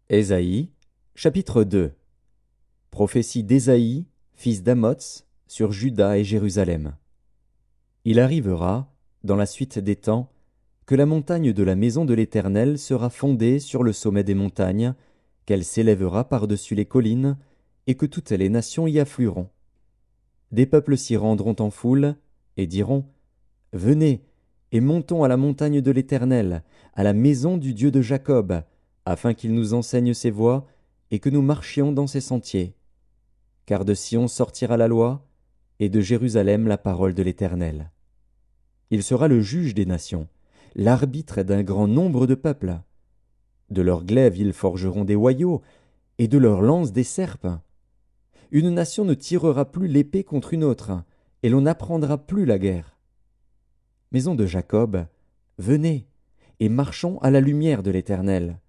Ésaïe, chapitre 2. Prophétie d'Ésaïe, fils d'Amoz, sur Juda et Jérusalem. Il arrivera, dans la suite des temps, que la montagne de la maison de l'Éternel sera fondée sur le sommet des montagnes, qu'elle s'élèvera par-dessus les collines, et que toutes les nations y afflueront. Des peuples s'y rendront en foule, et diront, « Venez, et montons à la montagne de l'Éternel, à la maison du Dieu de Jacob, afin qu'il nous enseigne ses voies, et que nous marchions dans ses sentiers. Car de Sion sortira la loi, et de Jérusalem la parole de l'Éternel. Il sera le juge des nations, l'arbitre d'un grand nombre de peuples. De leurs glaives ils forgeront des hoyaux, et de leurs lances des serpes. Une nation ne tirera plus l'épée contre une autre, et l'on n'apprendra plus la guerre. Maison de Jacob, venez, et marchons à la lumière de l'Éternel.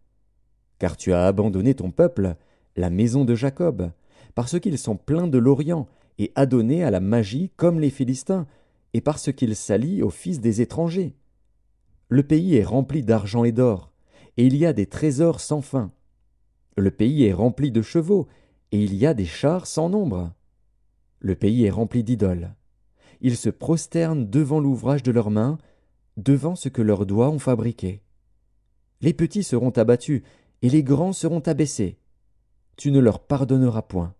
Car tu as abandonné ton peuple, la maison de Jacob, parce qu'ils sont pleins de l'Orient et adonnés à la magie comme les Philistins, et parce qu'ils s'allient aux fils des étrangers. Le pays est rempli d'argent et d'or, et il y a des trésors sans fin. Le pays est rempli de chevaux, et il y a des chars sans nombre. Le pays est rempli d'idoles. Ils se prosternent devant l'ouvrage de leurs mains, devant ce que leurs doigts ont fabriqué. Les petits seront abattus, et les grands seront abaissés. Tu ne leur pardonneras point.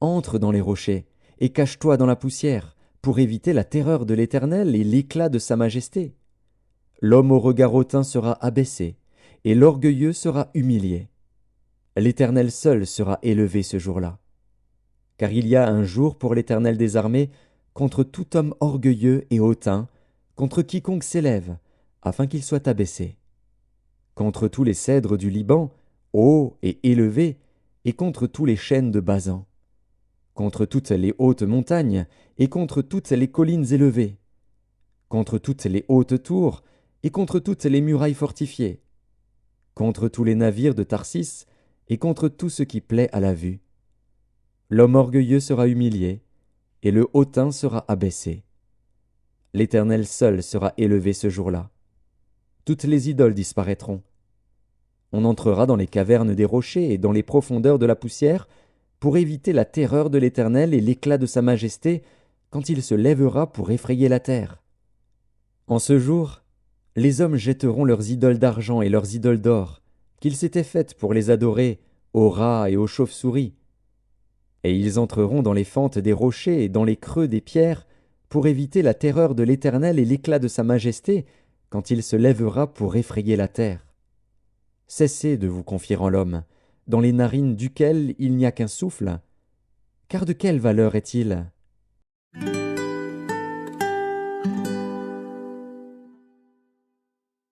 Entre dans les rochers, et cache-toi dans la poussière, pour éviter la terreur de l'Éternel et l'éclat de sa majesté. L'homme au regard hautain sera abaissé, et l'orgueilleux sera humilié. L'Éternel seul sera élevé ce jour-là. Car il y a un jour pour l'Éternel des armées contre tout homme orgueilleux et hautain, contre quiconque s'élève, afin qu'il soit abaissé. Contre tous les cèdres du Liban, hauts et élevés, et contre tous les chênes de Basan. Contre toutes les hautes montagnes, et contre toutes les collines élevées. Contre toutes les hautes tours, et contre toutes les murailles fortifiées. Contre tous les navires de Tarsis, et contre tout ce qui plaît à la vue. L'homme orgueilleux sera humilié, et le hautain sera abaissé. L'Éternel seul sera élevé ce jour-là. Toutes les idoles disparaîtront. On entrera dans les cavernes des rochers et dans les profondeurs de la poussière, pour éviter la terreur de l'Éternel et l'éclat de sa majesté, quand il se lèvera pour effrayer la terre. En ce jour, les hommes jetteront leurs idoles d'argent et leurs idoles d'or, qu'ils s'étaient faites pour les adorer, aux rats et aux chauves-souris. Et ils entreront dans les fentes des rochers et dans les creux des pierres, pour éviter la terreur de l'Éternel et l'éclat de sa majesté, quand il se lèvera pour effrayer la terre. Cessez de vous confier en l'homme, dans les narines duquel il n'y a qu'un souffle. Car de quelle valeur est-il ?